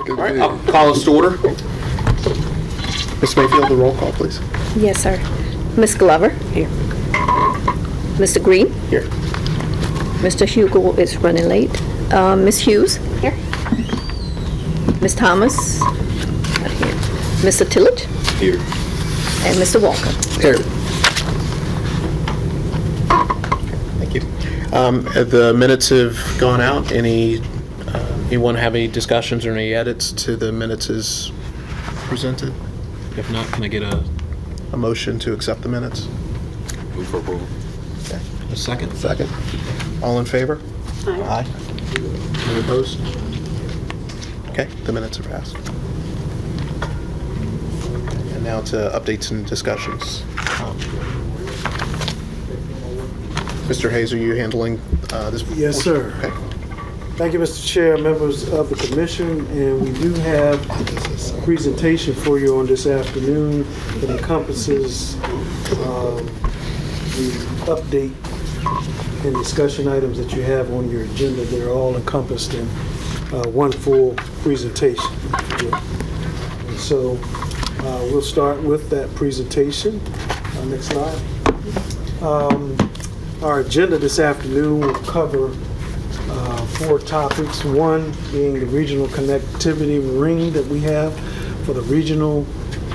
All right, I'll call us to order. Ms. Mayfield, the roll call, please. Yes, sir. Ms. Glover? Here. Mr. Green? Here. Mr. Hugo is running late. Ms. Hughes? Here. Ms. Thomas? Not here. Mr. Tillett? Here. And Mr. Walker? Here. Thank you. The minutes have gone out. Anyone have any discussions or any edits to the minutes as presented? If not, can I get a motion to accept the minutes? Move for approval. Okay. A second? Second. All in favor? Aye. Any opposed? Okay, the minutes are passed. And now to updates and discussions. Mr. Hayes, are you handling this? Yes, sir. Okay. Thank you, Mr. Chair, members of the commission, and we do have a presentation for you on this afternoon that encompasses the update and discussion items that you have on your agenda. They're all encompassed in one full presentation. And so we'll start with that presentation. Next slide. Our agenda this afternoon will cover 4 topics. One being the regional connectivity ring that we have for the regional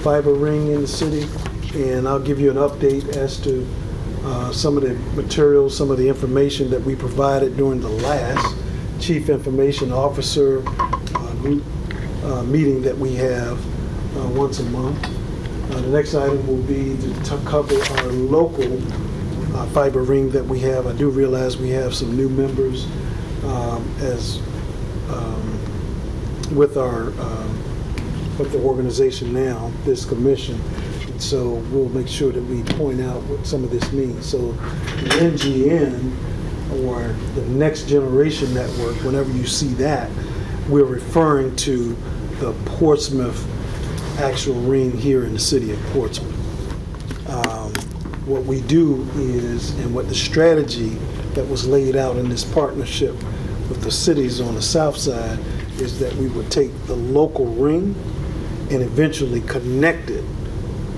fiber ring in the city. And I'll give you an update as to some of the materials, some of the information that we provided during the last Chief Information Officer group meeting that we have once a month. The next item will be to cover our local fiber ring that we have. I do realize we have some new members with the organization now, this commission. And so we'll make sure that we point out what some of this means. So the NGN, or the Next Generation Network, whenever you see that, we're referring to the Portsmouth actual ring here in the city of Portsmouth. What we do is, and what the strategy that was laid out in this partnership with the cities on the south side, is that we would take the local ring and eventually connect it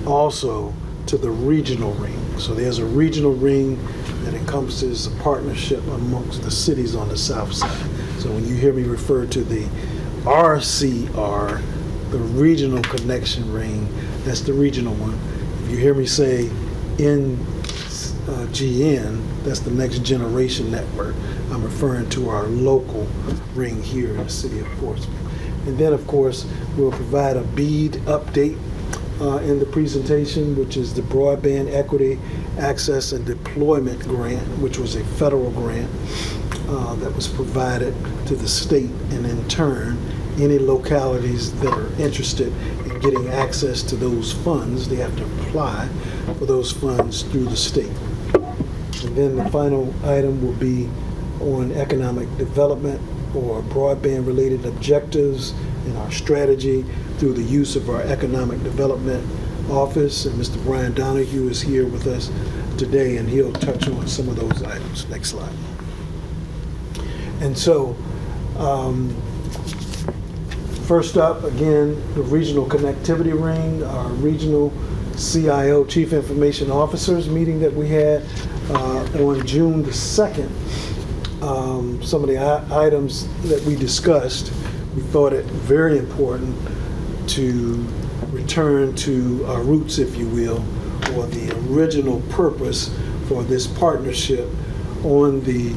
also to the regional ring. So there's a regional ring that encompasses a partnership amongst the cities on the south side. So when you hear me refer to the RCR, the regional connection ring, that's the regional one. If you hear me say NGN, that's the Next Generation Network. I'm referring to our local ring here in the city of Portsmouth. And then, of course, we'll provide a BEAD update in the presentation, which is the Broadband Equity, Access, and Deployment Grant, which was a federal grant that was provided to the state. And in turn, any localities that are interested in getting access to those funds, they have to apply for those funds through the state. And then the final item will be on economic development or broadband-related objectives in our strategy through the use of our Economic Development Office. And Mr. Brian Donahue is here with us today, and he'll touch on some of those items. Next slide. And so, first up, again, the regional connectivity ring, our regional CIO, Chief Information Officers meeting that we had on June the 2nd. Some of the items that we discussed, we thought it very important to return to our roots, if you will, or the original purpose for this partnership on the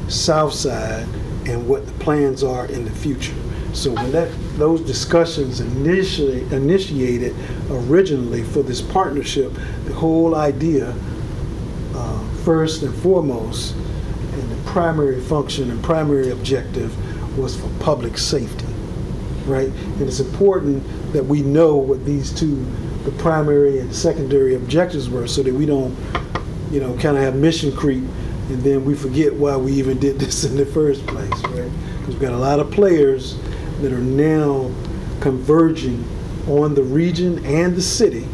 south side and what the plans are in the future. So when those discussions initiated originally for this partnership, the whole idea, first and foremost, and the primary function and primary objective was for public safety, right? And it's important that we know what these two, the primary and secondary objectives were, so that we don't, kind of have mission creep and then we forget why we even did this in the first place, right? Because we've got a lot of players that are now converging on the region and the city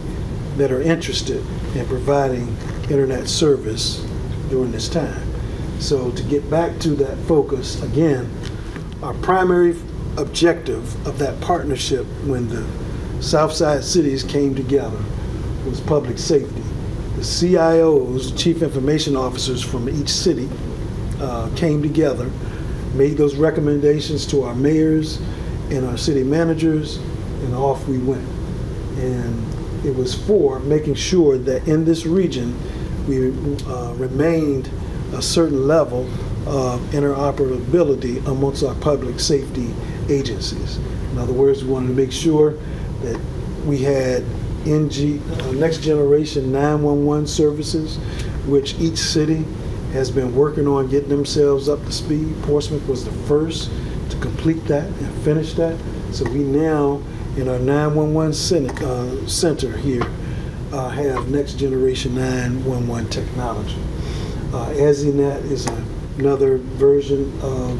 that are interested in providing internet service during this time. So to get back to that focus, again, our primary objective of that partnership when the Southside cities came together was public safety. The CIOs, Chief Information Officers from each city, came together, made those recommendations to our mayors and our city managers, and off we went. And it was for making sure that in this region we remained a certain level of interoperability amongst our public safety agencies. In other words, we wanted to make sure that we had next generation 911 services, which each city has been working on getting themselves up to speed. Portsmouth was the first to complete that and finish that. So we now, in our 911 center here, have next generation 911 technology. ASINet is another version of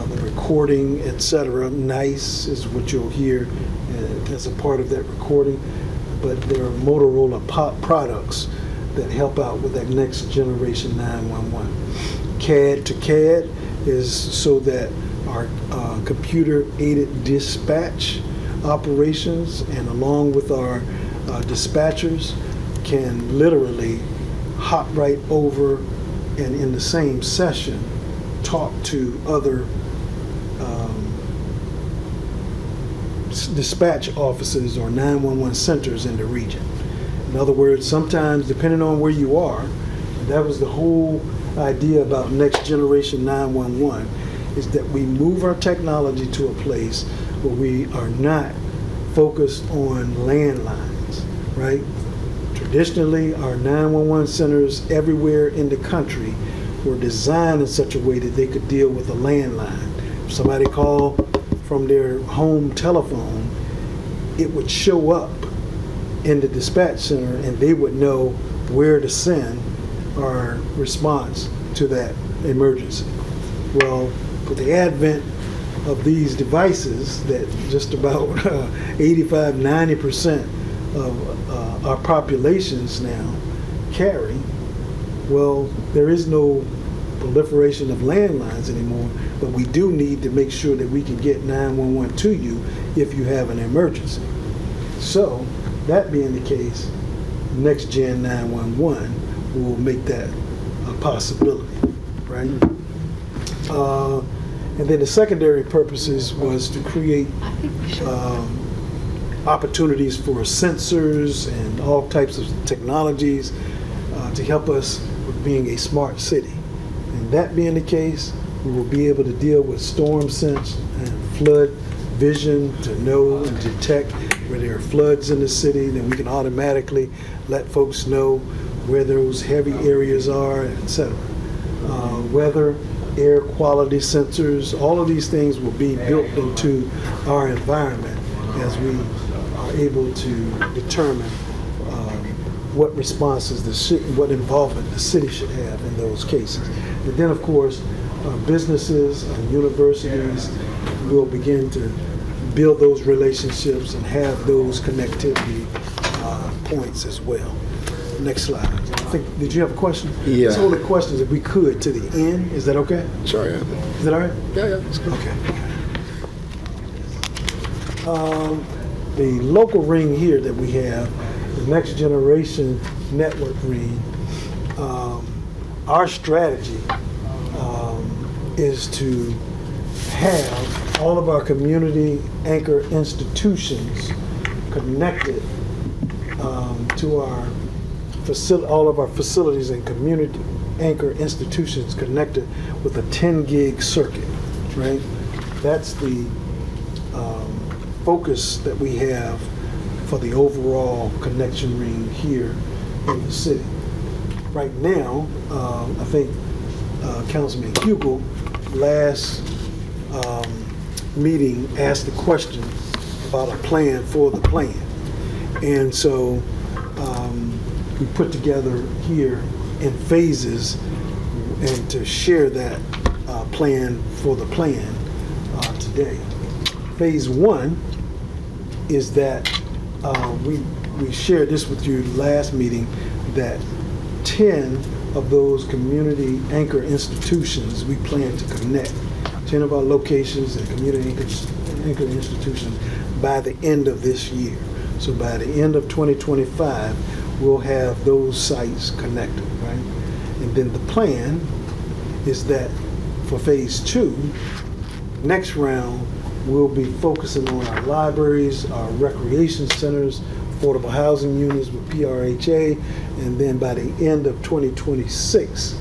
the recording, etc. NICE is what you'll hear as a part of that recording. But there are Motorola products that help out with that next generation 911. CAD to CAD is so that our computer-aided dispatch operations and along with our dispatchers can literally hop right over and in the same session talk to other dispatch offices or 911 centers in the region. In other words, sometimes depending on where you are, and that was the whole idea about next generation 911, is that we move our technology to a place where we are not focused on landlines, right? Traditionally, our 911 centers everywhere in the country were designed in such a way that they could deal with a landline. If somebody called from their home telephone, it would show up in the dispatch center and they would know where to send our response to that emergency. Well, with the advent of these devices that just about 85-90% of our populations now carry, well, there is no proliferation of landlines anymore, but we do need to make sure that we can get 911 to you if you have an emergency. So, that being the case, next gen 911 will make that a possibility, right? And then the secondary purposes was to create opportunities for sensors and all types of technologies to help us with being a smart city. And that being the case, we will be able to deal with storm sense and flood vision to know and detect where there are floods in the city. Then we can automatically let folks know where those heavy areas are, etc. Weather, air quality sensors, all of these things will be built into our environment as we are able to determine what responses what involvement the city should have in those cases. And then, of course, businesses and universities will begin to build those relationships and have those connectivity points as well. Next slide. I think, did you have a question? Yeah. Let's hold the questions if we could to the end. Is that okay? Sure, yeah. Is that all right? Yeah, it's good. Okay. The local ring here that we have, the next generation network ring, our strategy is to have all of our community anchor institutions connected to our all of our facilities and community anchor institutions connected with a 10 gig circuit, right? That's the focus that we have for the overall connection ring here in the city. Right now, I think Councilman Hugel last meeting asked the question about a plan for the plan. And so we put together here in phases and to share that plan for the plan today. Phase one is that we shared this with you last meeting, that 10 of those community anchor institutions we plan to connect 10 of our locations and community anchor institutions by the end of this year. So by the end of 2025, we'll have those sites connected, right? And then the plan is that for phase 2, next round, we'll be focusing on our libraries, our recreation centers, affordable housing units with PRHA, and then by the end of 2026,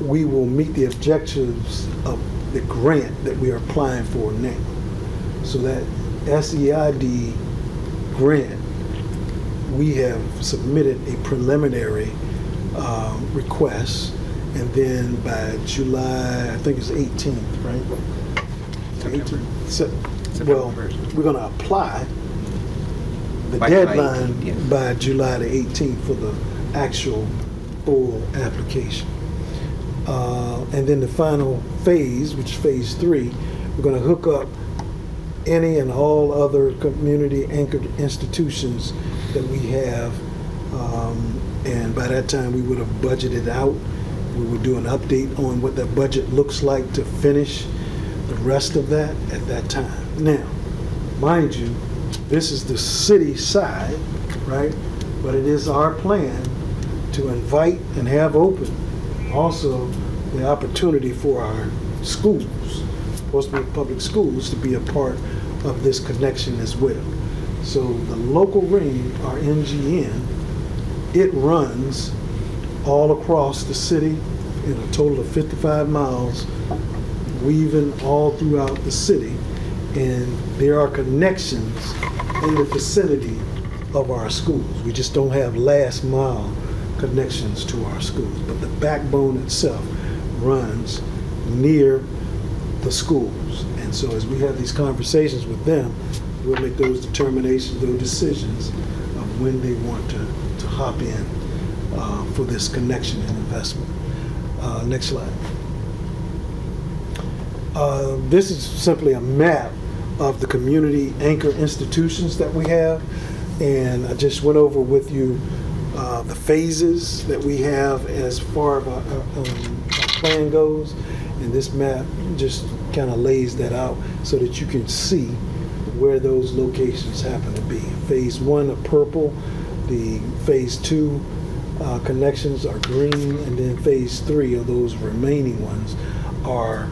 we will meet the objectives of the grant that we are applying for now. So that SEID grant, we have submitted a preliminary request, and then by July, I think it's 18th, right? Well, we're going to apply. The By July deadline 18th, yes. by July the 18th for the actual full application. And then the final phase, which is phase 3, we're going to hook up any and all other community anchored institutions that we have. And by that time, we would have budgeted out. We would do an update on what that budget looks like to finish the rest of that at that time. Now, mind you, this is the city side, right? But it is our plan to invite and have open also the opportunity for our schools, Portsmouth Public Schools, to be a part of this connection as well. So the local ring, our NGN, it runs all across the city in a total of 55 miles, weaving all throughout the city. And there are connections in the vicinity of our schools. We just don't have last mile connections to our schools, but the backbone itself runs near the schools. And so as we have these conversations with them, we'll make those determinations, those decisions of when they want to hop in for this connection and investment. Next slide. This is simply a map of the community anchor institutions that we have, and I just went over with you the phases that we have as far as our plan goes, and this map just kind of lays that out so that you can see where those locations happen to be. Phase 1 are purple, the phase 2 connections are green, and then phase 3 of those remaining ones are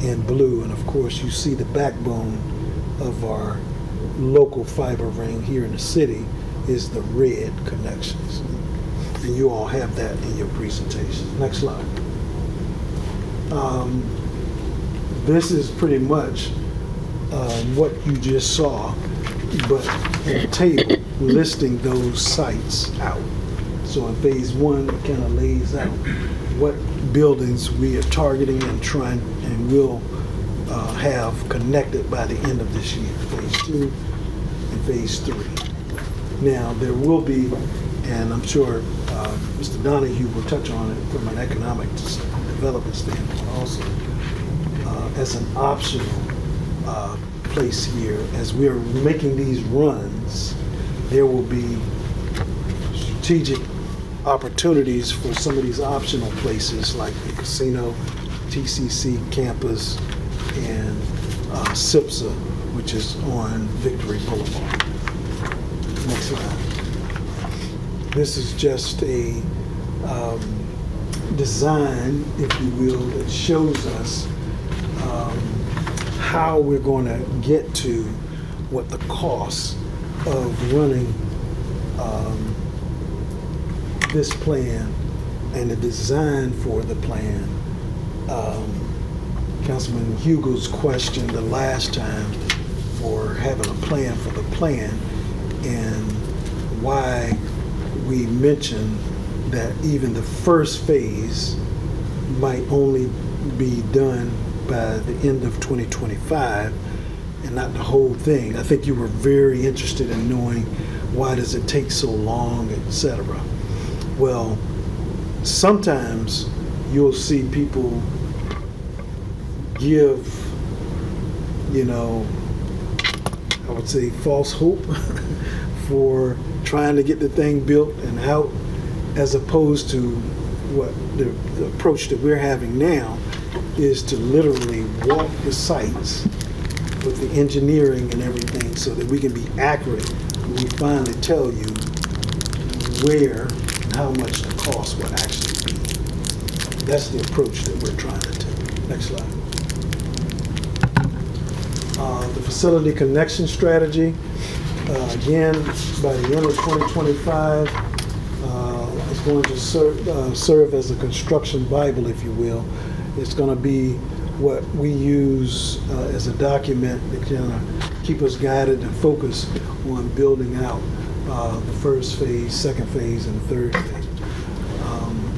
in blue. And of course, you see the backbone of our local fiber ring here in the city is the red connections. And you all have that in your presentation. Next slide. This is pretty much what you just saw, but a table listing those sites out. So in phase 1, it kind of lays out what buildings we are targeting and trying and will have connected by the end of this year, phase 2 and phase 3. Now, there will be, and I'm sure Mr. Donahue will touch on it from an economic development standpoint also, as an optional place here. As we are making these runs, there will be strategic opportunities for some of these optional places like the casino, TCC campus, and SIPSA, which is on Victory Boulevard. Next slide. This is just a design, if you will, that shows us how we're going to get to what the cost of running this plan and the design for the plan. Councilman Hugo's question the last time for having a plan for the plan, and why we mentioned that even the first phase might only be done by the end of 2025 and not the whole thing. I think you were very interested in knowing why does it take so long, etc. Well, sometimes you'll see people give, I would say false hope for trying to get the thing built and out, as opposed to what the approach that we're having now is to literally walk the sites with the engineering and everything so that we can be accurate when we finally tell you where and how much the cost will actually be. That's the approach that we're trying to take. Next slide. The facility connection strategy, again, by the end of 2025, is going to serve as a construction Bible, if you will. It's going to be what we use as a document that can keep us guided and focused on building out the first phase, second phase, and third phase.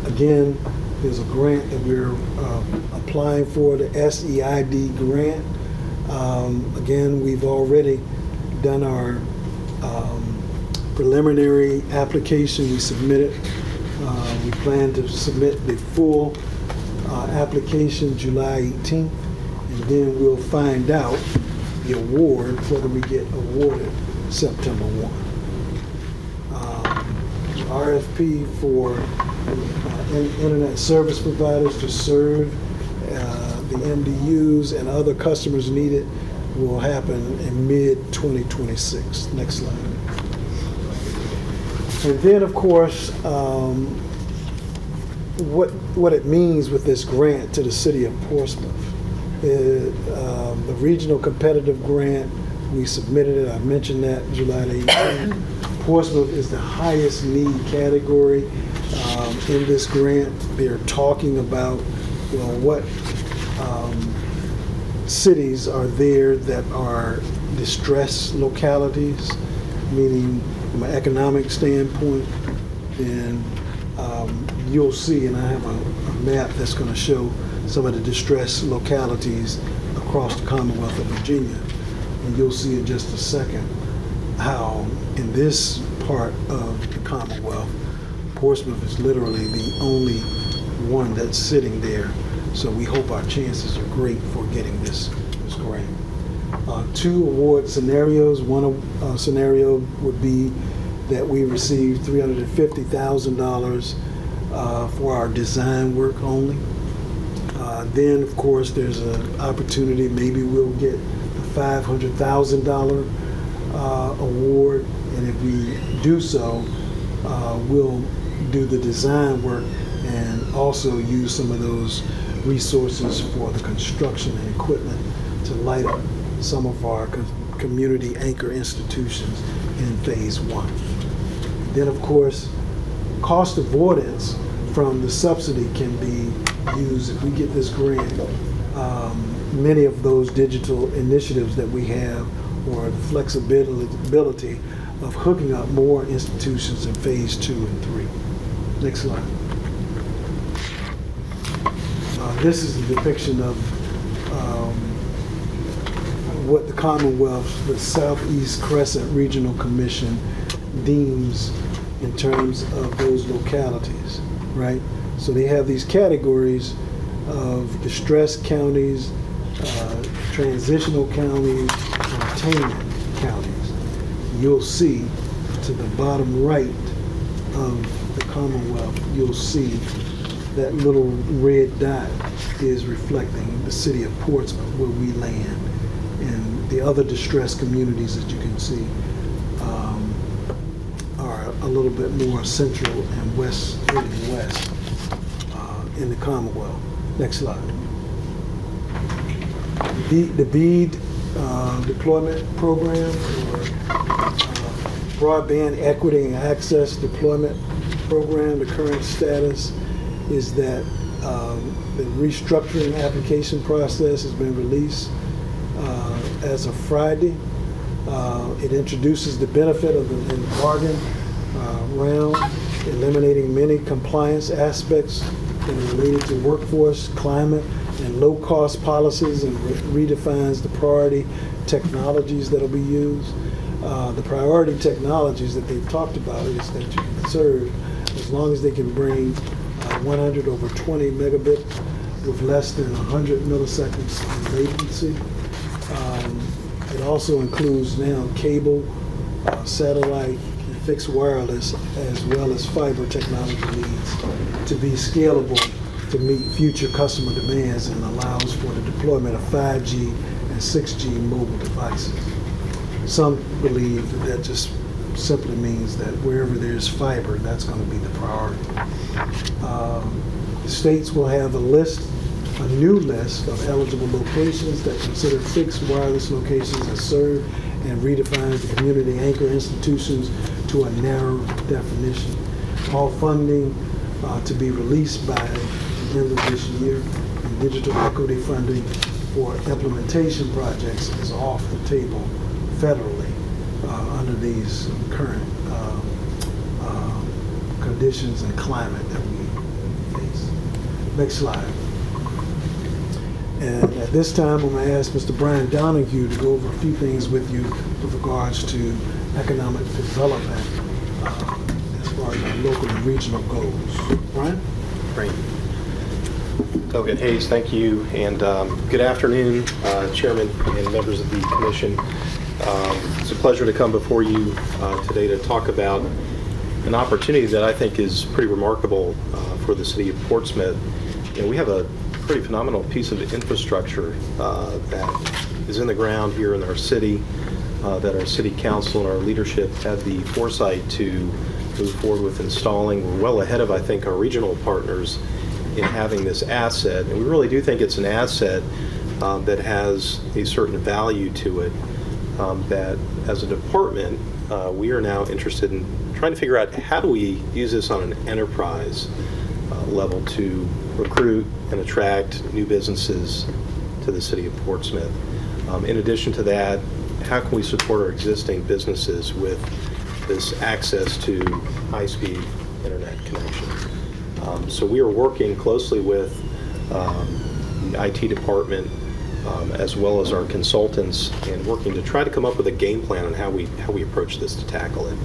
Again, there's a grant that we're applying for, the SEID grant. Again, we've already done our preliminary application. We submitted. We plan to submit the full application July 18th, and then we'll find out the award, whether we get awarded September 1. RFP for internet service providers to serve the MDUs and other customers needed will happen in mid-2026. Next slide. And then, of course, what it means with this grant to the city of Portsmouth. The regional competitive grant, we submitted it, I mentioned that July 18th. Portsmouth is the highest need category in this grant. They're talking about, what cities are there that are distressed localities, meaning from an economic standpoint. And you'll see, and I have a map that's going to show some of the distressed localities across the Commonwealth of Virginia. And you'll see in just a second how in this part of the Commonwealth, Portsmouth is literally the only one that's sitting there. So we hope our chances are great for getting this grant. Two award scenarios. One scenario would be that we receive $350,000 for our design work only. Then, of course, there's an opportunity, maybe we'll get a $500,000 award, and if we do so, we'll do the design work and also use some of those resources for the construction and equipment to light up some of our community anchor institutions in phase 1. Then, of course, cost avoidance from the subsidy can be used if we get this grant. Many of those digital initiatives that we have, or the flexibility of hooking up more institutions in phase 2 and 3. Next slide. This is a depiction of what the Commonwealth, the Southeast Crescent Regional Commission deems in terms of those localities, right? So they have these categories of distressed counties, transitional counties, and attainment counties. You'll see to the bottom right of the Commonwealth, you'll see that little red dot is reflecting the city of Portsmouth, where we land. And the other distressed communities that you can see are a little bit more central and west in the Commonwealth. Next slide. The BEAD deployment program, or Broadband Equity and Access Deployment Program, the current status is that the restructuring application process has been released as of Friday. It introduces the benefit of the bargain round, eliminating many compliance aspects that are related to workforce, climate, and low-cost policies, and redefines the priority technologies that will be used. The priority technologies that they've talked about is that you can serve as long as they can bring 100 over 20 megabit with less than 100 milliseconds in latency. It also includes now cable, satellite, and fixed wireless, as well as fiber technology needs to be scalable to meet future customer demands and allows for the deployment of 5G and 6G mobile devices. Some believe that just simply means that wherever there's fiber, that's going to be the priority. States will have a new list of eligible locations that consider fixed wireless locations as served and redefines the community anchor institutions to a narrow definition. All funding to be released by the end of this year, and digital equity funding for implementation projects is off the table federally under these current conditions and climate that we face. Next slide. And at this time, I'm going to ask Mr. Brian Donahue to go over a few things with you with regards to economic development as far as our local and regional goals. Brian? Great. Delegate Hayes, thank you, and good afternoon, Chairman and members of the Commission. It's a pleasure to come before you today to talk about an opportunity that I think is pretty remarkable for the city of Portsmouth. You know, we have a pretty phenomenal piece of infrastructure that is in the ground here in our city that our city council and our leadership had the foresight to move forward with installing. We're well ahead of, I think, our regional partners in having this asset, and we really do think it's an asset that has a certain value to it that as a department we are now interested in trying to figure out how do we use this on an enterprise level to recruit and attract new businesses to the city of Portsmouth. In addition to that, how can we support our existing businesses with this access to high-speed internet connection? So we are working closely with the IT department as well as our consultants and working to try to come up with a game plan on how we approach this to tackle it.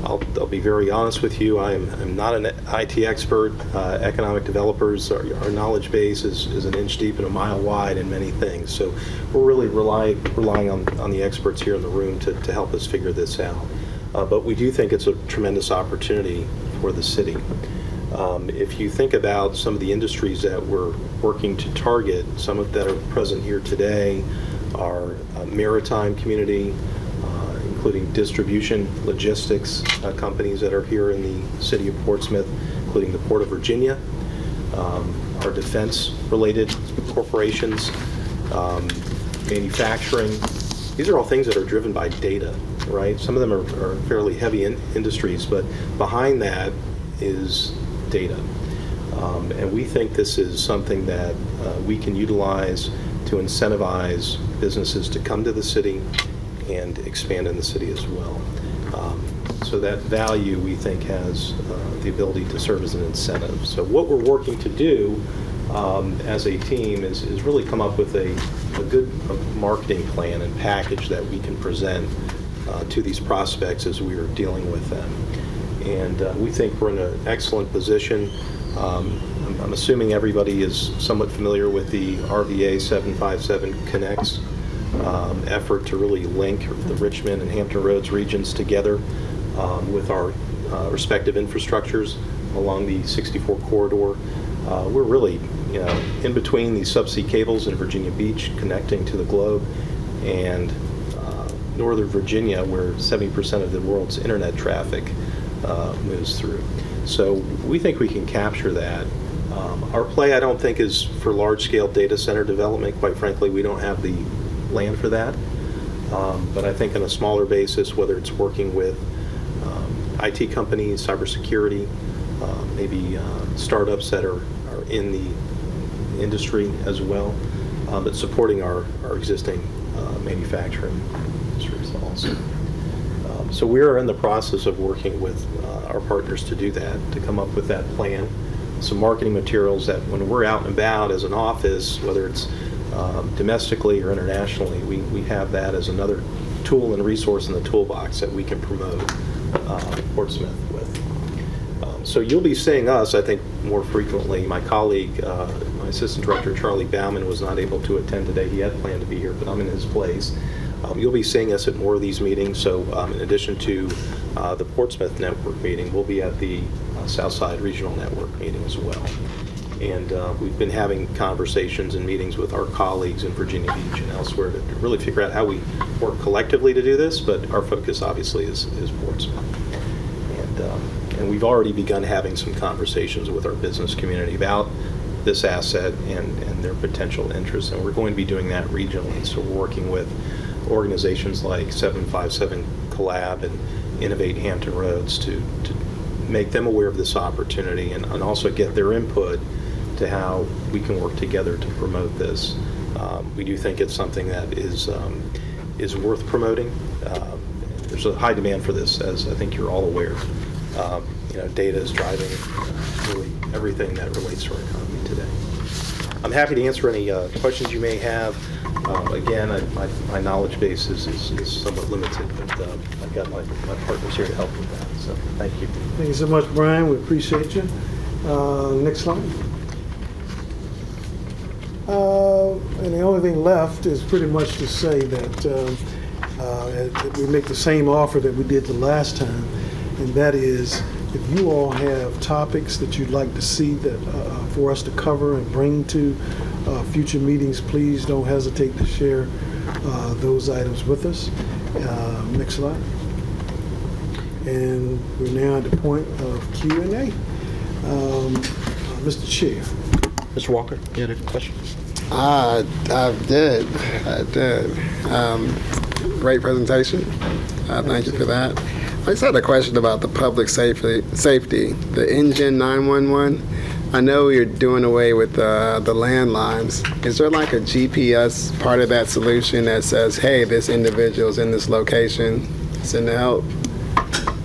I'll be very honest with you. I'm not an IT expert. Economic developers, our knowledge base is an inch deep and a mile wide in many things. So we're really relying on the experts here in the room to help us figure this out. But we do think it's a tremendous opportunity for the city. If you think about some of the industries that we're working to target, some of that are present here today are maritime community, including distribution, logistics companies that are here in the city of Portsmouth, including the Port of Virginia, our defense-related corporations, manufacturing. These are all things that are driven by data, right? Some of them are fairly heavy industries, but behind that is data. And we think this is something that we can utilize to incentivize businesses to come to the city and expand in the city as well. So that value, we think, has the ability to serve as an incentive. So what we're working to do as a team is really come up with a good marketing plan and package that we can present to these prospects as we are dealing with them. And we think we're in an excellent position. I'm assuming everybody is somewhat familiar with the RVA 757 Connects effort to really link the Richmond and Hampton Roads regions together with our respective infrastructures along the 64 corridor. We're really, in between these subsea cables in Virginia Beach connecting to the globe and Northern Virginia, where 70% of the world's internet traffic moves through. So we think we can capture that. Our play, I don't think, is for large-scale data center development. Quite frankly, we don't have the land for that. But I think on a smaller basis, whether it's working with IT companies, cybersecurity, maybe startups that are in the industry as well, but supporting our existing manufacturing industries also. So we are in the process of working with our partners to do that, to come up with that plan, some marketing materials that when we're out and about as an office, whether it's domestically or internationally, we have that as another tool and resource in the toolbox that we can promote Portsmouth with. So you'll be seeing us, I think, more frequently. My colleague, my Assistant Director, Charlie Bauman, was not able to attend today. He had planned to be here, but I'm in his place. You'll be seeing us at more of these meetings. So in addition to the Portsmouth Network meeting, we'll be at the Southside Regional Network meeting as well. And we've been having conversations and meetings with our colleagues in Virginia Beach and elsewhere to really figure out how we work collectively to do this, but our focus obviously is Portsmouth. And we've already begun having some conversations with our business community about this asset and their potential interests, and we're going to be doing that regionally. So we're working with organizations like 757 Collab and Innovate Hampton Roads to make them aware of this opportunity and also get their input to how we can work together to promote this. We do think it's something that is worth promoting. There's a high demand for this, as I think you're all aware. Data is driving really everything that relates to our economy today. I'm happy to answer any questions you may have. Again, my knowledge base is somewhat limited, but I've got my partners here to help with that. So thank you. Thank you so much, Brian. We appreciate you. Next slide. And the only thing left is pretty much to say that we make the same offer that we did the last time, and that is, if you all have topics that you'd like to see that for us to cover and bring to future meetings, please don't hesitate to share those items with us. Next slide. And we're now at the point of Q&A. Mr. Chair. Mr. Walker, you had a question? I did. Great presentation. Thank you for that. I just had a question about the public safety, the Engine 911. I know you're doing away with the landlines. Is there like a GPS part of that solution that says, hey, this individual's in this location, send the help?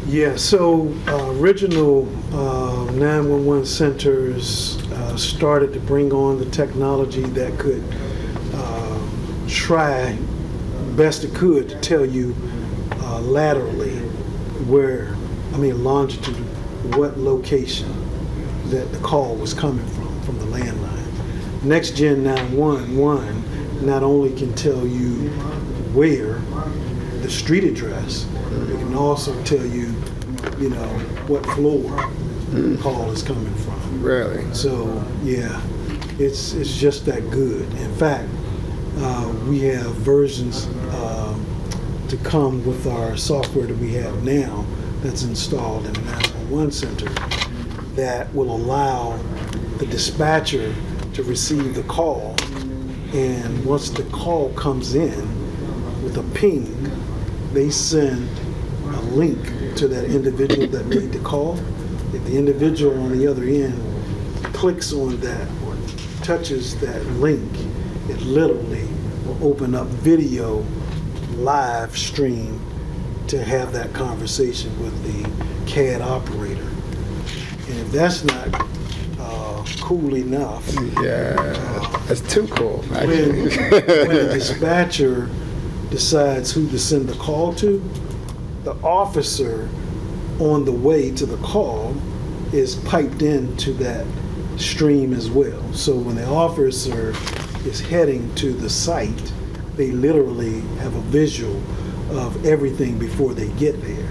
Yeah, so original 911 centers started to bring on the technology that could try best it could to tell you laterally longitude, what location that the call was coming from the landline. Next Gen 911 not only can tell you where, the street address, it can also tell you, what floor the call is coming from. Really? So, yeah, it's just that good. In fact, we have versions to come with our software that we have now that's installed in the 911 center that will allow the dispatcher to receive the call, and once the call comes in with a ping, they send a link to that individual that made the call. If the individual on the other end clicks on that or touches that link, it literally will open up video live stream to have that conversation with the CAD operator. And if that's not cool enough, Yeah, that's too cool, when actually. the dispatcher decides who to send the call to, the officer on the way to the call is piped into that stream as well. So when the officer is heading to the site, they literally have a visual of everything before they get there.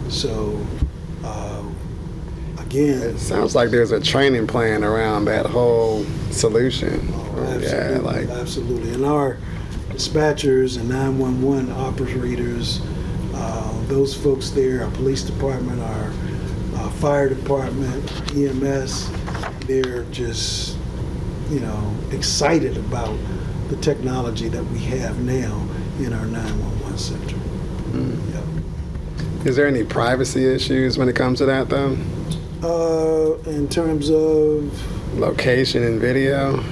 So again, It sounds like there's a training plan around that whole solution. absolutely, absolutely. And our dispatchers and 911 operators, those folks there, our police department, our fire department, EMS, they're just, excited about the technology that we have now in our 911 center. Yep. Is there any privacy issues when it comes to that, though? In terms of, Location and video?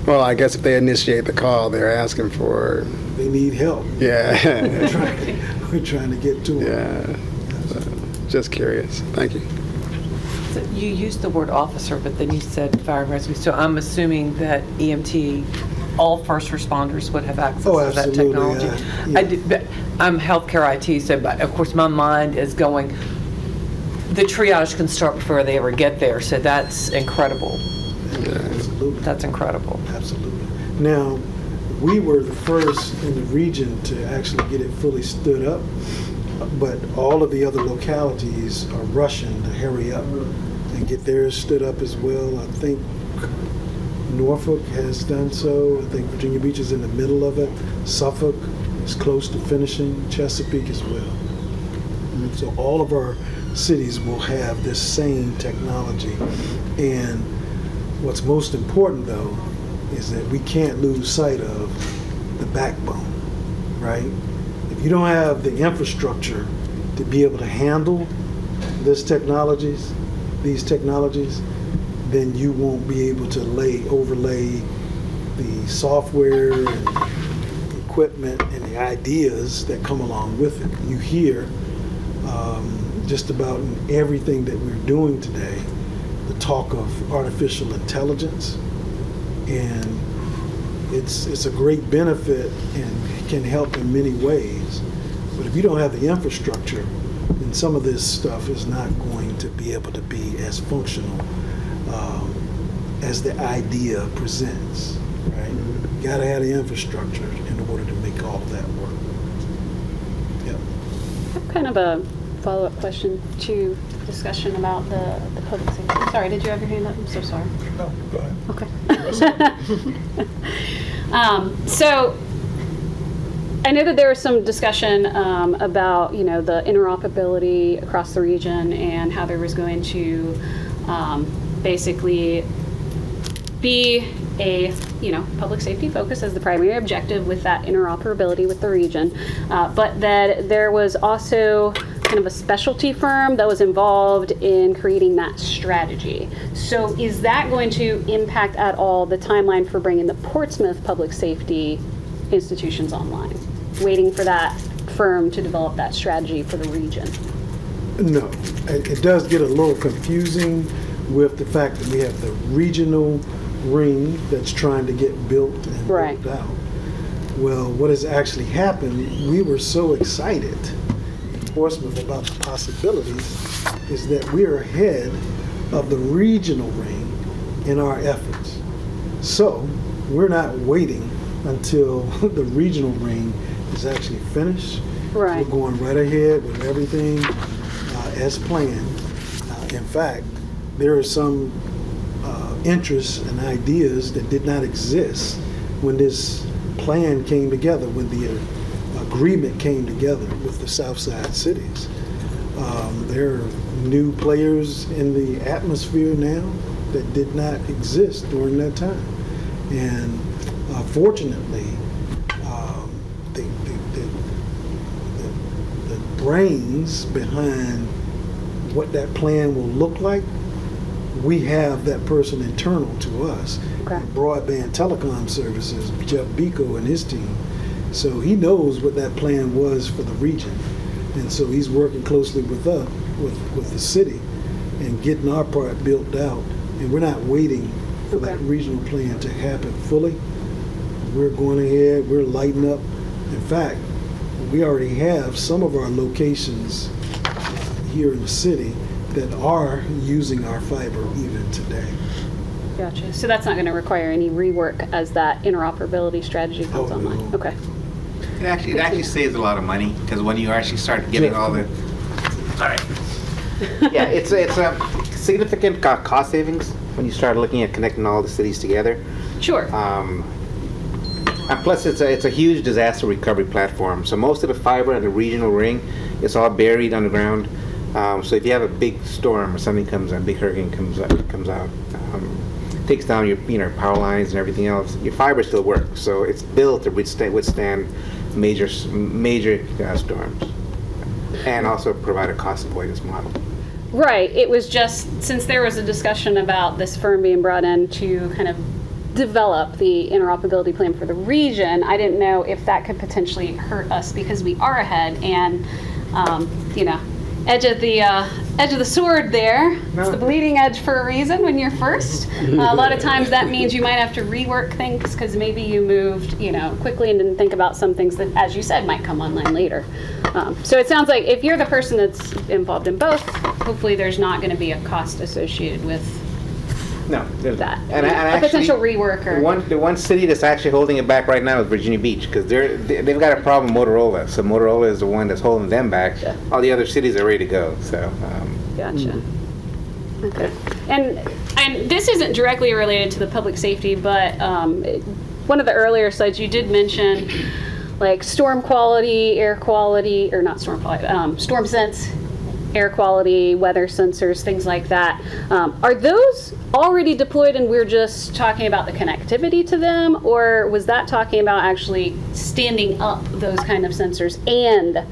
Well, I guess if they initiate the call, they're asking for, they need help. yeah. We're trying to get to them. Yeah. So, just curious. Thank you. So you used the word officer, but then you said fire and rescue. So I'm assuming that EMT, all first responders would have access Oh, to that absolutely, technology. yeah. But I'm healthcare IT, so but of course my mind is going, the triage can start before they ever get there. So that's incredible. Absolutely. That's incredible. Absolutely. Now, we were the first in the region to actually get it fully stood up. but all of the other localities are rushing to hurry up and get theirs stood up as well. I think Norfolk has done so. I think Virginia Beach is in the middle of it. Suffolk is close to finishing, Chesapeake as well. And so all of our cities will have this same technology. And what's most important, though, is that we can't lose sight of the backbone, right? If you don't have the infrastructure to be able to handle these technologies, then you won't be able to overlay the software and equipment and the ideas that come along with it. You hear just about in everything that we're doing today, the talk of artificial intelligence, and it's a great benefit and can help in many ways. But if you don't have the infrastructure, then some of this stuff is not going to be able to be as functional as the idea presents, right? You gotta have the infrastructure in order to make all of that work. Yep. Kind of a follow-up question to discussion about the public safety. Sorry, did you have your hand up? I'm so sorry. No, go ahead. Okay. So I know that there was some discussion about, you know, the interoperability across the region and how there was going to basically be a, you know, public safety focus as the primary objective with that interoperability with the region, but that there was also kind of a specialty firm that was involved in creating that strategy. So is that going to impact at all the timeline for bringing the Portsmouth public safety institutions online? Waiting for that firm to develop that strategy for the region? No, it does get a little confusing with the fact that we have the regional ring that's trying to get built and Right. built out. Well, what has actually happened, we were so excited in Portsmouth about the possibilities, is that we're ahead of the regional ring in our efforts. So we're not waiting until the regional ring is actually finished. Right. We're going right ahead with everything as planned. In fact, there are some interests and ideas that did not exist when this plan came together, when the agreement came together with the Southside cities. There are new players in the atmosphere now that did not exist during that time. And fortunately, the brains behind what that plan will look like, we have that person internal to us. Okay. Broadband Telecom Services, Jeff Biko and his team. So he knows what that plan was for the region. And so he's working closely with us, with the city, and getting our part built out. And we're not waiting for that regional plan to happen fully. We're going ahead, we're lighting up. In fact, we already have some of our locations here in the city that are using our fiber even today. Gotcha. So that's not going to require any rework as that interoperability strategy comes Oh, online? no. Okay. It actually saves a lot of money, because when you actually start getting all the, sorry. Yeah, it's a significant cost savings when you start looking at connecting all the cities together. Sure. And plus, it's a huge disaster recovery platform. So most of the fiber and the regional ring, it's all buried underground. So if you have a big storm or something comes, a big hurricane comes out, takes down your power lines and everything else, your fiber still works. So it's built to withstand major storms, and also provide a cost avoidance model. Right. It was just, since there was a discussion about this firm being brought in to kind of develop the interoperability plan for the region, I didn't know if that could potentially hurt us because we are ahead and, you know, edge of the sword there. It's the bleeding edge for a reason when you're first. A lot of times that means you might have to rework things because maybe you moved, you know, quickly and didn't think about some things that, as you said, might come online later. So it sounds like if you're the person that's involved in both, hopefully there's not going to be a cost associated with No. there's- that? and a actually, potential rework or? the one city that's actually holding it back right now is Virginia Beach, because they've got a problem with Motorola. So Motorola is the one that's holding them back. Yeah. All the other cities are ready to go. So Gotcha. Okay. And this isn't directly related to the public safety, but one of the earlier slides you did mention like storm quality, air quality, or not storm quality, storm sense, air quality, weather sensors, things like that. Are those already deployed and we're just talking about the connectivity to them, or was that talking about actually standing up those kind of sensors and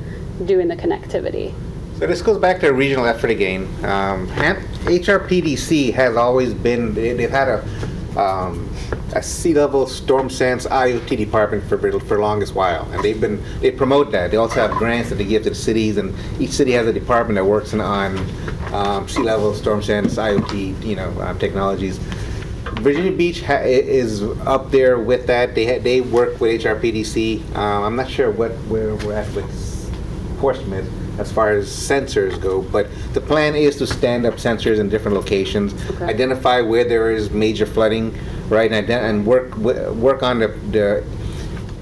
doing the connectivity? So this goes back to a regional effort again. HRPDC has always been, they've had a sea-level storm sense IoT department for the longest while, and they promote that. They also have grants that they give to the cities, and each city has a department that works on sea-level storm sense IoT, technologies. Virginia Beach is up there with that. They work with HRPDC. I'm not sure where we're at with Portsmouth as far as sensors go, but the plan is to stand up sensors in different locations, identify where there is major flooding, right, and work on the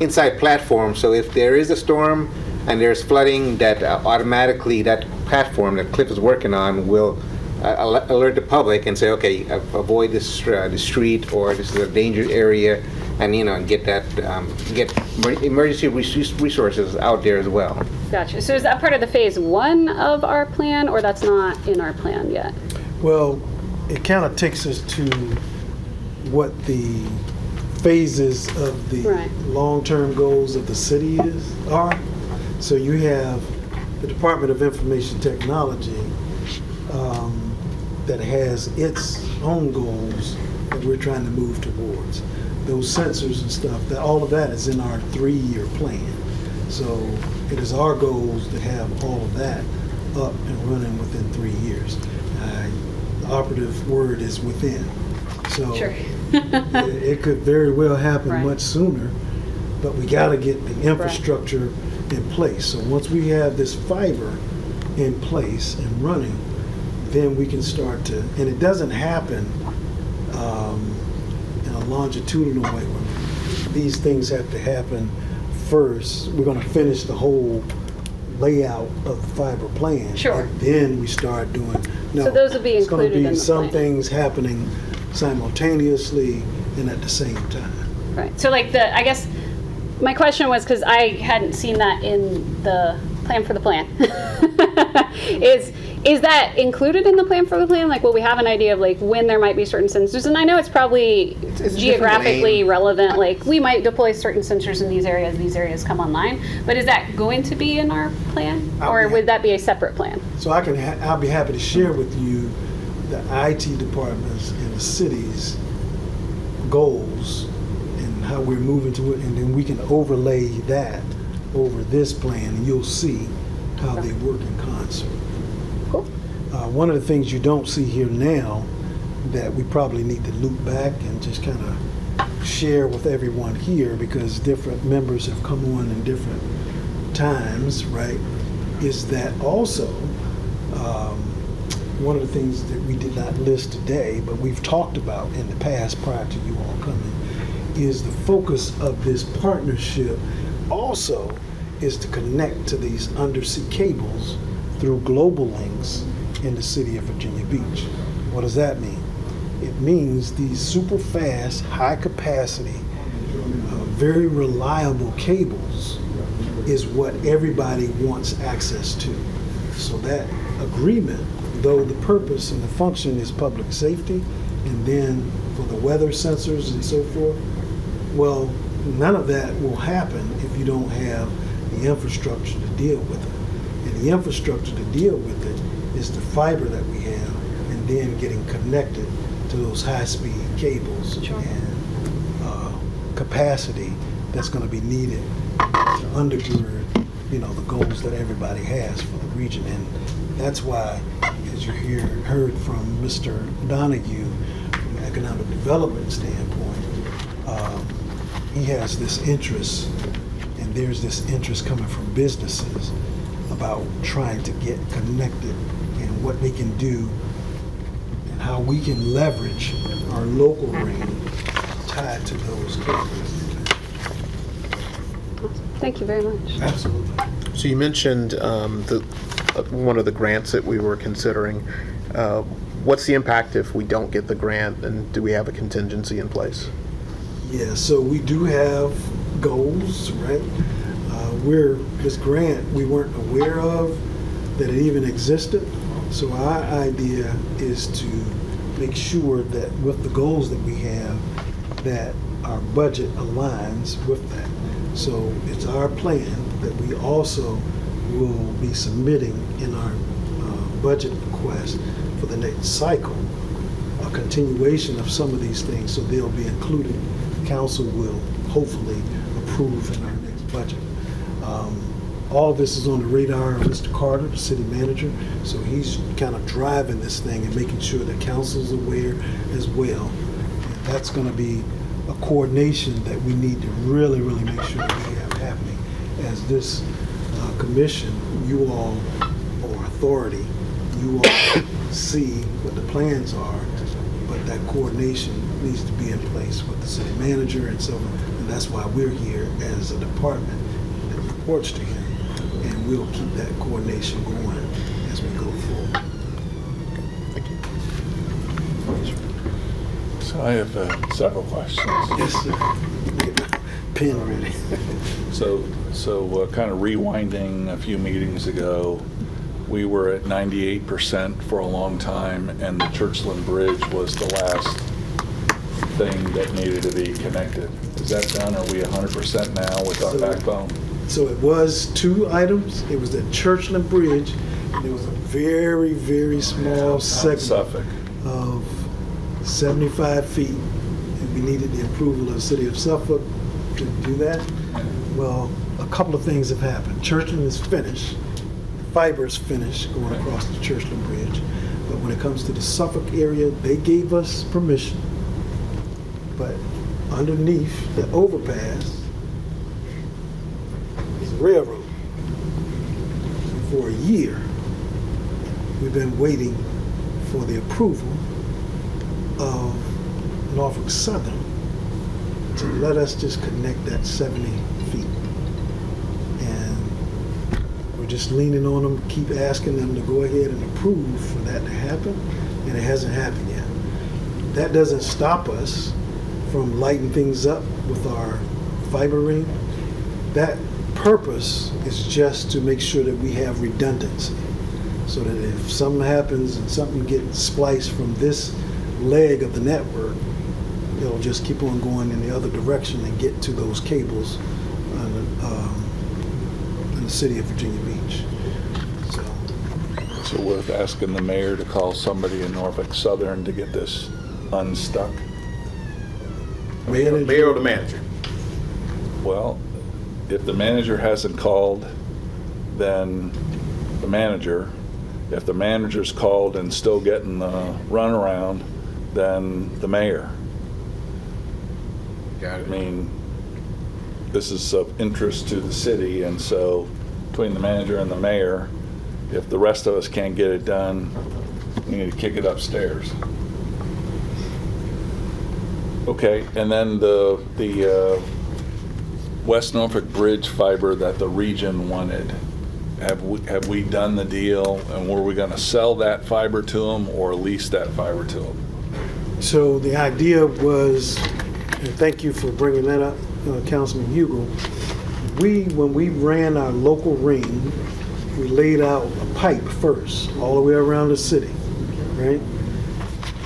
inside platform. So if there is a storm and there's flooding, that automatically that platform that Cliff is working on will alert the public and say, okay, avoid this the street, or this is a dangerous area, and and get emergency resources out there as well. Gotcha. So is that part of the phase 1 of our plan, or that's not in our plan yet? Well, it kind of takes us to what the phases of the Right. long-term goals of the city are. So you have the Department of Information Technology that has its own goals that we're trying to move towards. Those sensors and stuff, all of that is in our 3-year plan. So it is our goals to have all of that up and running within 3 years. The operative word is within. So Sure. it could very well happen Right. much sooner, but we got to get the infrastructure in place. So once we have this fiber in place and running, then we can start to, and it doesn't happen in a longitudinal way. These things have to happen first. We're going to finish the whole layout of the fiber plan. Sure. And then we start doing, no. So those will be it's gonna included in the some plan. things happening simultaneously and at the same time. Right. So like I guess my question was, because I hadn't seen that in the plan for the plan. Is that included in the plan for the plan? Like, will we have an idea of like when there might be certain sensors? And I know it's probably It's a different geographically lane. relevant. Like, we might deploy certain sensors in these areas come online. But is that going to be in our plan, or would that be a separate plan? So I'll be happy to share with you the IT departments and the city's goals and how we're moving to it, and then we can overlay that over this plan, and you'll see how they work in concert. Cool. One of the things you don't see here now that we probably need to loop back and just kind of share with everyone here, because different members have come on in different times, right, is that also one of the things that we did not list today, but we've talked about in the past prior to you all coming, is the focus of this partnership also is to connect to these undersea cables through global links in the city of Virginia Beach. What does that mean? It means these super fast, high capacity, very reliable cables is what everybody wants access to. So that agreement, though the purpose and the function is public safety, and then for the weather sensors and so forth, well, none of that will happen if you don't have the infrastructure to deal with it. And the infrastructure to deal with it is the fiber that we have, and then getting connected to those high-speed cables and capacity that's going to be needed to undergird, the goals that everybody has for the region. And that's why, as you heard from Mr. Donahue, from an economic development standpoint, he has this interest, and there's this interest coming from businesses about trying to get connected and what they can do and how we can leverage our local ring tied to those cables. Thank you very much. Absolutely. So you mentioned one of the grants that we were considering. What's the impact if we don't get the grant, and do we have a contingency in place? Yeah, so we do have goals, right? This grant, we weren't aware of that it even existed. So our idea is to make sure that with the goals that we have, that our budget aligns with that. So it's our plan that we also will be submitting in our budget request for the next cycle a continuation of some of these things, so they'll be included. Council will hopefully approve in our next budget. All of this is on the radar of Mr. Carter, the city manager, so he's kind of driving this thing and making sure that council's aware as well. And that's going to be a coordination that we need to really, really make sure that we have happening. As this commission, you all, or authority, you all see what the plans are, but that coordination needs to be in place with the city manager and so on. And that's why we're here as a department that reports to him. And we'll keep that coordination going as we go forward. Thank you. So I have several questions. Yes, sir. Get my pen ready. So kind of rewinding a few meetings ago, we were at 98% for a long time, and the Churchland Bridge was the last thing that needed to be connected. Is that done? Are we 100% now with our backbone? So it was 2 items. It was the Churchland Bridge, and it was a very, very small segment Suffolk. of 75 feet. And we needed the approval of the city of Suffolk to do that. Well, a couple of things have happened. Churchland is finished. Fiber is finished going across the Churchland Bridge. But when it comes to the Suffolk area, they gave us permission. But underneath the overpass is a railroad. And for a year, we've been waiting for the approval of Norfolk Southern to let us just connect that 70 feet. And we're just leaning on them, keep asking them to go ahead and approve for that to happen, and it hasn't happened yet. That doesn't stop us from lighting things up with our fiber ring. That purpose is just to make sure that we have redundancy, so that if something happens and something gets spliced from this leg of the network, it'll just keep on going in the other direction and get to those cables in the city of Virginia Beach. So worth asking the mayor to call somebody in Norfolk Southern to get this unstuck? Mayor or the manager? Well, if the manager hasn't called, then the manager. If the manager's called and still getting the runaround, then the mayor. Got I mean, this is of interest to the city, and so between the manager and the mayor, if the rest of us can't get it done, we need to kick it upstairs. Okay, and then the West Norfolk Bridge fiber that the region wanted, have we done the deal, and were we gonna sell that fiber to them or lease that fiber to them? So the idea was, and thank you for bringing that up, Councilman Hugel, when we ran our local ring, we laid out a pipe first, all the way around the city, right?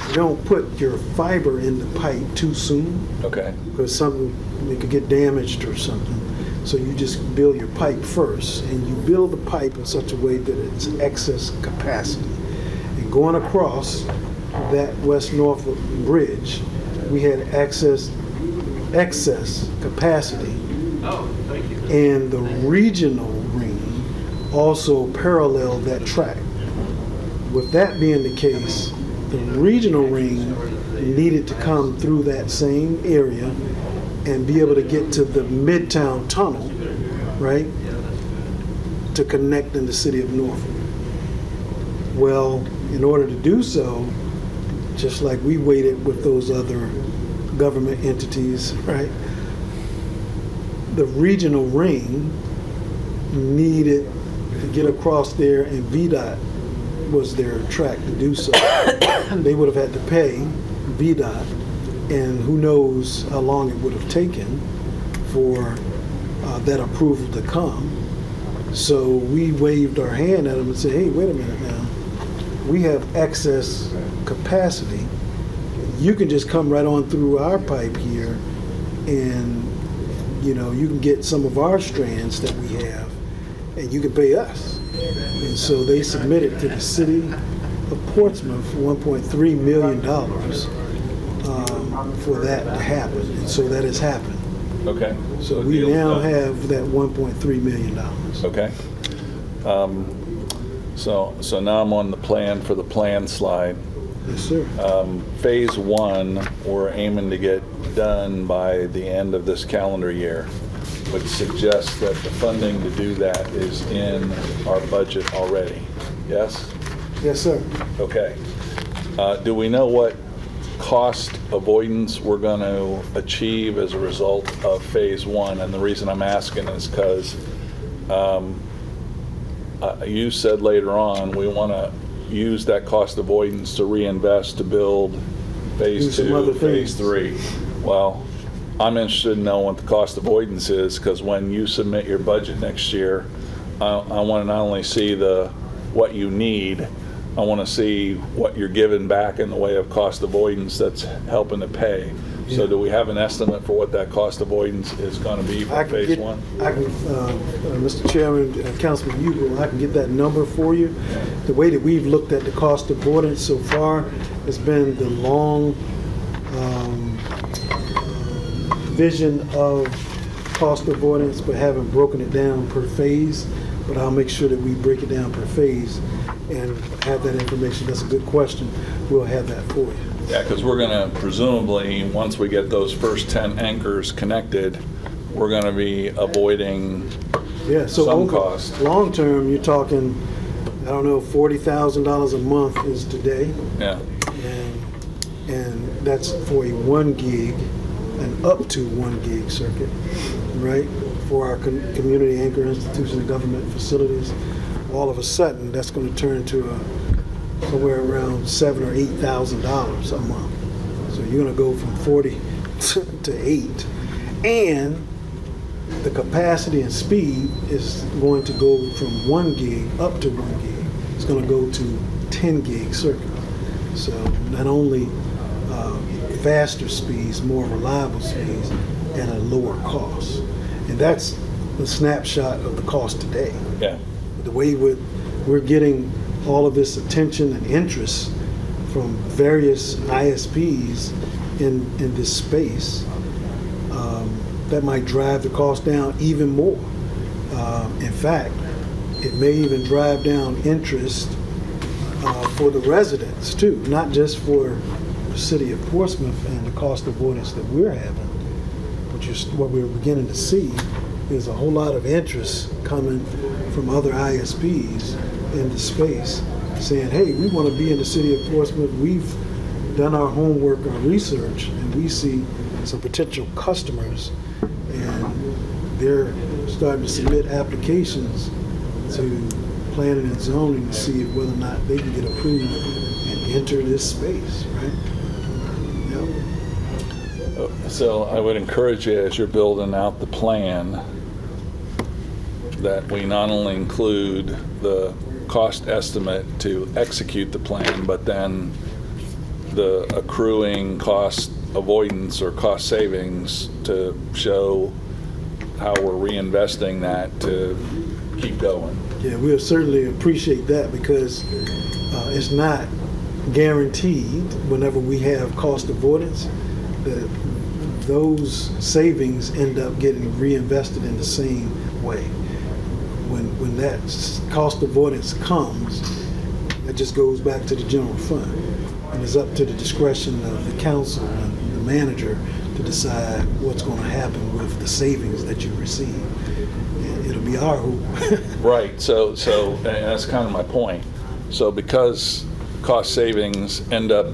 You don't put your fiber in the pipe too soon, Okay, because it could get damaged or something. So you just build your pipe first, and you build the pipe in such a way that it's excess capacity. And going across that West Norfolk Bridge, we had excess capacity. Oh, thank you. And the regional ring also paralleled that track. With that being the case, the regional ring needed to come through that same area and be able to get to the Midtown Tunnel, right, to connect in the city of Norfolk. Well, in order to do so, just like we waited with those other government entities, right? The regional ring needed to get across there, and VDOT was their track to do so. They would have had to pay VDOT, and who knows how long it would have taken for that approval to come. So we waved our hand at them and said, hey, wait a minute now. We have excess capacity. You can just come right on through our pipe here, and you can get some of our strands that we have, and you can pay us. And so they submitted to the city of Portsmouth $1.3 million for that to happen. And so that has happened. Okay. So the we deal's now done. have that $1.3 million. Okay. So now I'm on the plan for the plan slide. Yes, sir. Phase 1, we're aiming to get done by the end of this calendar year, which suggests that the funding to do that is in our budget already. Yes? Yes, sir. Okay. Do we know what cost avoidance we're going to achieve as a result of phase 1? And the reason I'm asking is because you said later on we want to use that cost avoidance to reinvest to build Do phase some 2, other phase things. 3. Well, I'm interested in knowing what the cost avoidance is, because when you submit your budget next year, I want to not only see what you need, I want to see what you're giving back in the way of cost avoidance that's helping to pay. So do we have an estimate for what that cost avoidance is going to be for phase 1? Mr. Chairman, Councilman Hugo, I can get that number for you. The way that we've looked at the cost avoidance so far has been the long vision of cost avoidance, but haven't broken it down per phase. But I'll make sure that we break it down per phase and have that information. That's a good question. We'll have that for you. Yeah, because we're going to presumably, once we get those first 10 anchors connected, we're going to be avoiding Yeah, so some cost. long term, you're talking, I don't know, $40,000 a month is today. Yeah. And that's for a 1 gig and up to 1 gig circuit, right? For our community anchor institutions and government facilities. All of a sudden, that's going to turn to somewhere around $7,000 or $8,000 a month. So you're going to go from 40 to 8. And the capacity and speed is going to go from 1 gig up to 1 gig. It's going to go to 10 gig circuit. So not only faster speeds, more reliable speeds, and a lower cost. And that's the snapshot of the cost today. Yeah. The way we're getting all of this attention and interest from various ISPs in this space, that might drive the cost down even more. In fact, it may even drive down interest for the residents too, not just for the city of Portsmouth and the cost avoidance that we're having, which is what we're beginning to see is a whole lot of interest coming from other ISPs in the space saying, hey, we want to be in the city of Portsmouth. We've done our homework, our research, and we see some potential customers, and they're starting to submit applications to planning and zoning to see whether or not they can get approved and enter this space, right? Yep. So I would encourage you, as you're building out the plan, that we not only include the cost estimate to execute the plan, but then the accruing cost avoidance or cost savings to show how we're reinvesting that to keep going. Yeah, we'll certainly appreciate that, because it's not guaranteed whenever we have cost avoidance that those savings end up getting reinvested in the same way. When that cost avoidance comes, it just goes back to the general fund. And it's up to the discretion of the council and the manager to decide what's going to happen with the savings that you receive. And it'll be our hope. Right, so and that's kind of my point. So because cost savings end up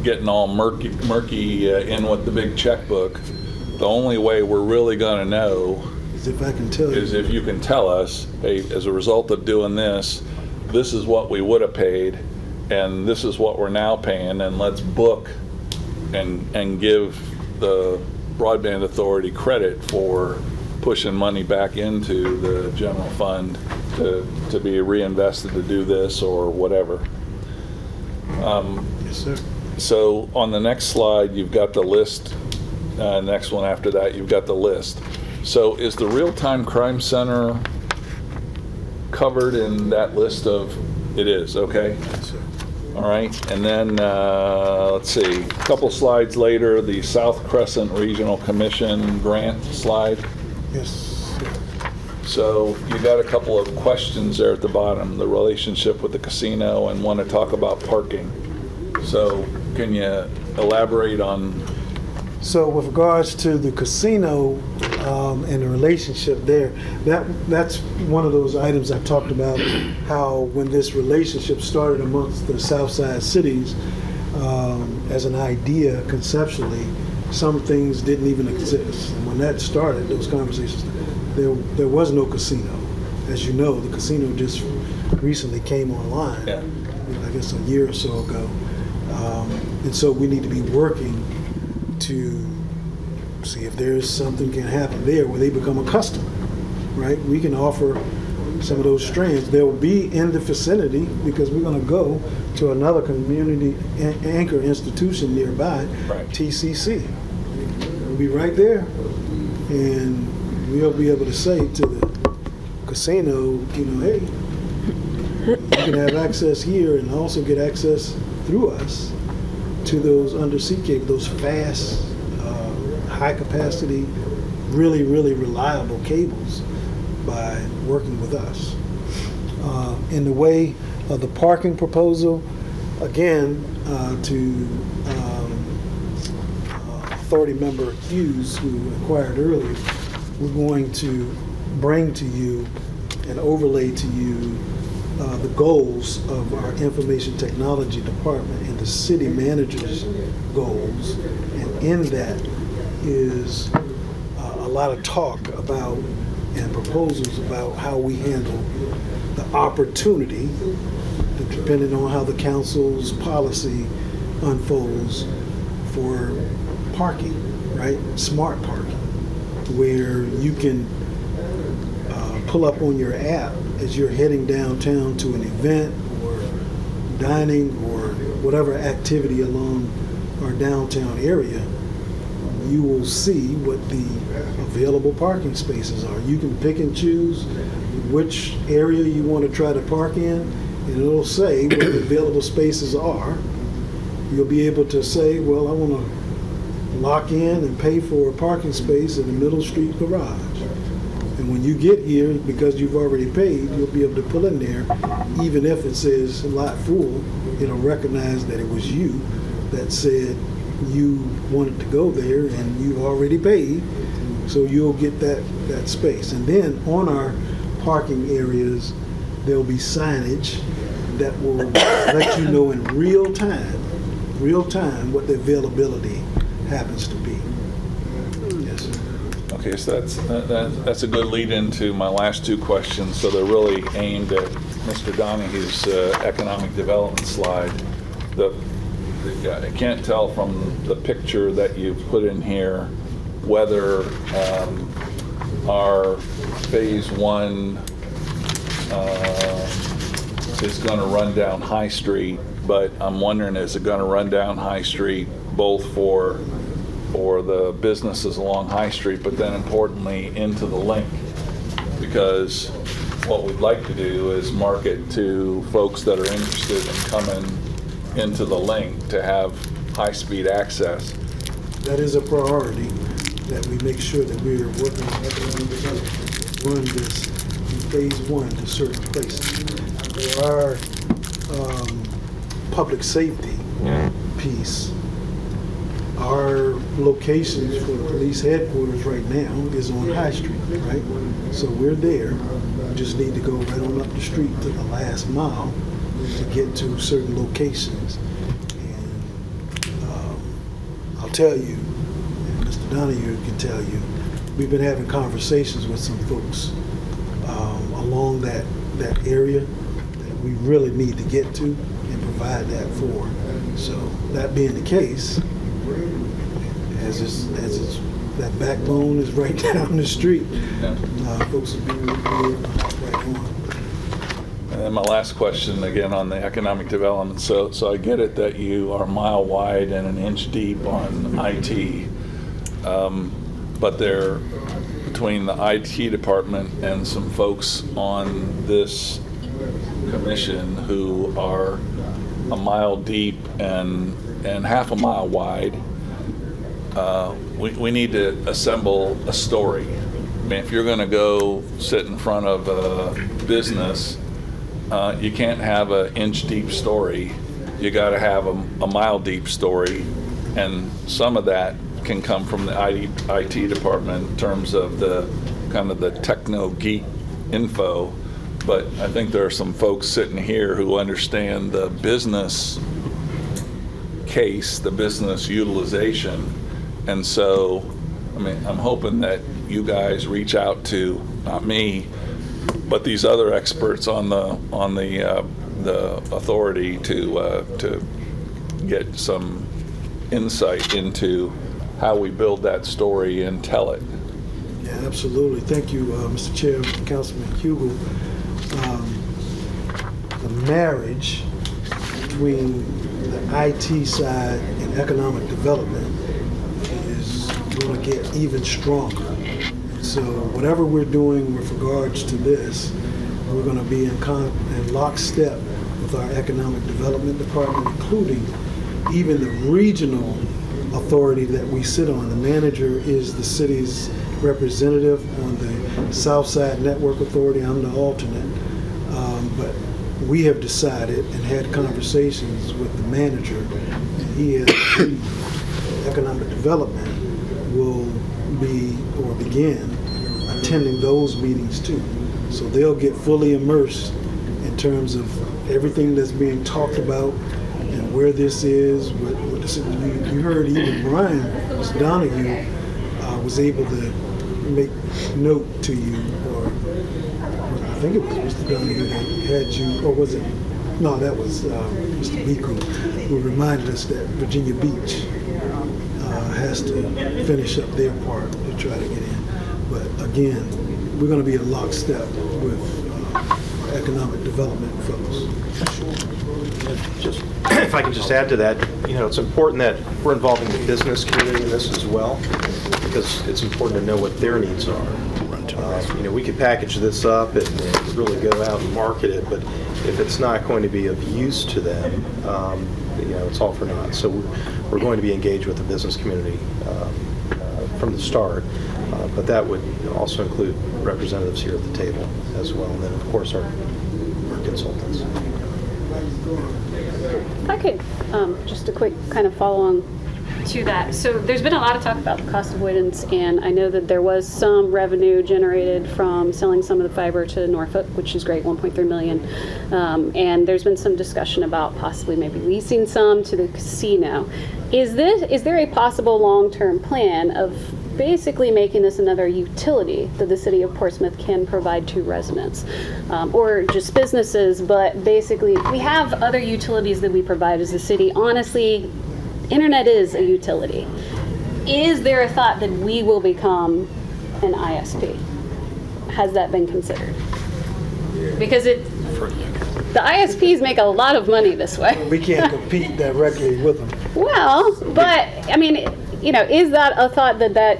getting all murky in with the big checkbook. The only way we're really going to know As if I can tell you. is if you can tell us, hey, as a result of doing this, this is what we would have paid, and this is what we're now paying, and let's book and give the Broadband Authority credit for pushing money back into the general fund to be reinvested to do this or whatever. Yes, sir. So on the next slide, you've got the list. Next one after that, you've got the list. So is the Real-Time Crime Center covered in that list of, it is, okay? Yes, sir. All right, and then, let's see, a couple slides later, the South Crescent Regional Commission grant slide. Yes, sir. So you got a couple of questions there at the bottom, the relationship with the casino, and want to talk about parking. So can you elaborate on? So with regards to the casino and the relationship there, that's one of those items I talked about, how when this relationship started amongst the Southside cities, as an idea conceptually, some things didn't even exist. And when that started, those conversations, there was no casino. As you know, the casino just recently came online, Yeah. I guess a year or so ago. And so we need to be working to see if there's something can happen there where they become a customer, right? We can offer some of those strands. They'll be in the vicinity because we're going to go to another community anchor institution nearby, Right. TCC. We'll be right there, and we'll be able to say to the casino, hey, you can have access here and also get access through us to those undersea cables, those fast, high capacity, really, really reliable cables by working with us. In the way of the parking proposal, again, to Authority Member Hughes, who inquired earlier, we're going to bring to you and overlay to you the goals of our information technology department and the city manager's goals. And in that is a lot of talk about and proposals about how we handle the opportunity, depending on how the council's policy unfolds, for parking, right? Smart parking, where you can pull up on your app as you're heading downtown to an event or dining or whatever activity along our downtown area. You will see what the available parking spaces are. You can pick and choose which area you want to try to park in, and it'll say what the available spaces are. You'll be able to say, well, I want to lock in and pay for a parking space in the Middle Street garage. And when you get here, because you've already paid, you'll be able to pull in there. Even if it says lot full, it'll recognize that it was you that said you wanted to go there and you already paid, so you'll get that space. And then on our parking areas, there'll be signage that will let you know in real time what the availability happens to be. Yes, sir. Okay, so that's a good lead into my last two questions. So they're really aimed at Mr. Donahue's economic development slide. I can't tell from the picture that you've put in here whether our phase one is going to run down High Street, but I'm wondering, is it going to run down High Street both for the businesses along High Street, but then importantly into the link? Because what we'd like to do is market to folks that are interested in coming into the link to have high-speed access. That is a priority, that we make sure that we're working with economic development to run this in phase one to certain places. There are public safety piece. Our locations for the police headquarters right now is on High Street, right? So we're there. We just need to go right on up the street to the last mile to get to certain locations. And tell you, and Mr. Donahue can tell you, we've been having conversations with some folks along that area that we really need to get to and provide that for. So that being the case, that backbone is right down the street. Folks will be right on. And then my last question, again, on the economic development. So I get it that you are a mile wide and an inch deep on IT, but there, between the IT department and some folks on this commission who are a mile deep and half a mile wide, we need to assemble a story. I mean, if you're going to go sit in front of a business, you can't have an inch deep story. You got to have a mile deep story, and some of that can come from the IT department in terms of the kind of the techno geek info. But I think there are some folks sitting here who understand the business case, the business utilization. And so, I mean, I'm hoping that you guys reach out to, not me, but these other experts on the authority to get some insight into how we build that story and tell it. Yeah, absolutely. Thank you, Mr. Chair, Councilman Hugel. The marriage between the IT side and economic development is going to get even stronger. So whatever we're doing with regards to this, we're going to be in lockstep with our economic development department, including even the regional authority that we sit on. The manager is the city's representative on the Southside Network Authority. I'm the alternate. But we have decided and had conversations with the manager, and he has agreed economic development will begin attending those meetings too. So they'll get fully immersed in terms of everything that's being talked about and where this is. What this is. You heard even Brian, Mr. Donahue, was able to make note to you, or I think it was Mr. Donahue that had you, or was it? No, that was Mr. Biku, who reminded us that Virginia Beach has to finish up their part to try to get in. But again, we're going to be in lockstep with economic development folks. Just, if I can just add to that, it's important that we're involving the business community in this as well, because it's important to know what their needs are. We could package this up and really go out and market it, but if it's not going to be of use to them, it's all for naught. So we're going to be engaged with the business community from the start, but that would also include representatives here at the table as well, and then of course our consultants. If I could, just a quick kind of follow on to that. So there's been a lot of talk about the cost avoidance, and I know that there was some revenue generated from selling some of the fiber to Norfolk, which is great, 1.3 million. And there's been some discussion about possibly maybe leasing some to the casino. Is there a possible long-term plan of basically making this another utility that the city of Portsmouth can provide to residents, or just businesses? But basically, we have other utilities that we provide as a city. Honestly, internet is a utility. Is there a thought that we will become an ISP? Has that been considered? Because the ISPs make a lot of money this way. We can't compete directly with them. Well, but I mean, is that a thought that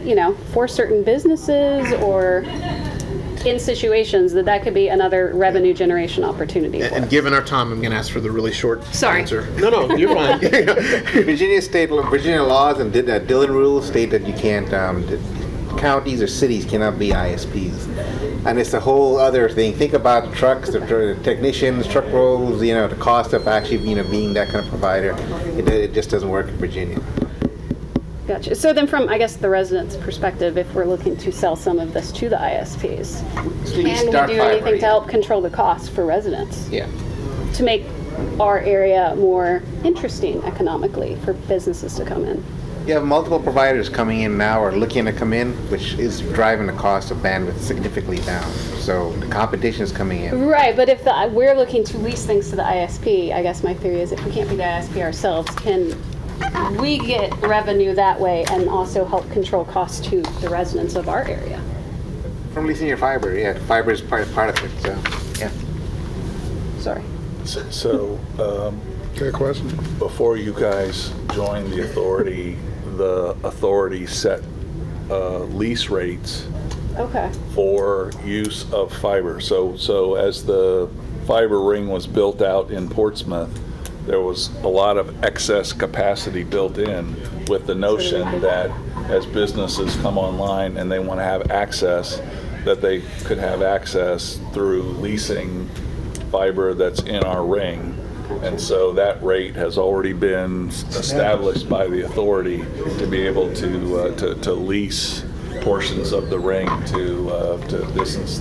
for certain businesses or in situations that could be another revenue generation opportunity for And us? given our time, I'm going to ask for the really short Sorry. answer. No, you're fine. Virginia laws and Dillon rules state that you can't, counties or cities cannot be ISPs. And it's a whole other thing. Think about the trucks, the technicians, truck rolls, the cost of actually, being that kind of provider. It just doesn't work in Virginia. Gotcha. So then from, I guess, the residents' perspective, if we're looking to sell some of this to the ISPs, can we do anything to help control the cost for residents? Yeah. To make our area more interesting economically for businesses to come in? You have multiple providers coming in now or looking to come in, which is driving the cost of bandwidth significantly down. So the competition is coming in. Right, but if we're looking to lease things to the ISP, I guess my theory is if we can't be the ISP ourselves, can we get revenue that way and also help control costs to the residents of our area? From leasing your fiber, yeah, fiber is part of it, so, yeah. Sorry. So, Good question. before you guys joined the authority set lease rates Okay. for use of fiber. So as the fiber ring was built out in Portsmouth, there was a lot of excess capacity built in with the notion that as businesses come online and they want to have access, that they could have access through leasing fiber that's in our ring. And so that rate has already been established by the authority to be able to lease portions of the ring to the business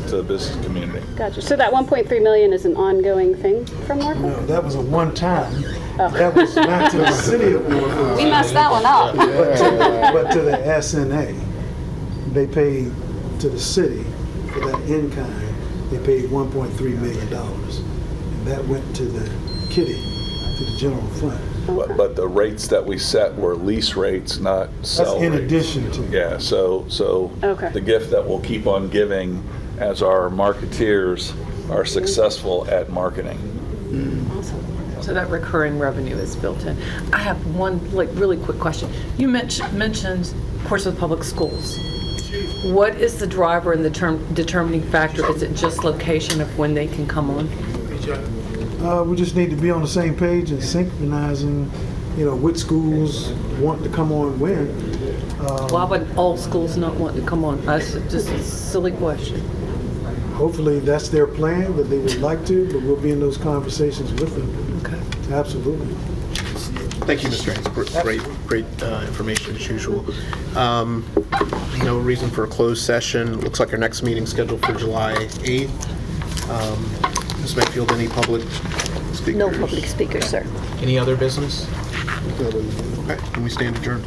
community. Gotcha. So that 1.3 million is an ongoing thing from Norfolk? No, that was a one-time. That was not to the city of Norfolk. We messed that one up. But to the SNA, they paid to the city for that in-kind, they paid $1.3 million. And that went to the kitty, to the general fund. But the rates that we set were lease rates, not sell That's in rates. addition to. Yeah, so Okay. the gift that we'll keep on giving as our marketeers are successful at marketing. So that recurring revenue is built in. I have one really quick question. You mentioned Portsmouth Public Schools. What is the driver and the determining factor? Is it just location of when they can come on? We just need to be on the same page and synchronizing, which schools want to come on when. Why would all schools not want to come on? That's just a silly question. Hopefully, that's their plan, that they would like to, but we'll be in those conversations with them. Okay. Absolutely. Thank you, Mr. Haynes. Great information as usual. No reason for a closed session. Looks like our next meeting's scheduled for July 8th. Ms. Mayfield, any public speakers? No public speakers, sir. Any other business? Okay, can we stand adjourned?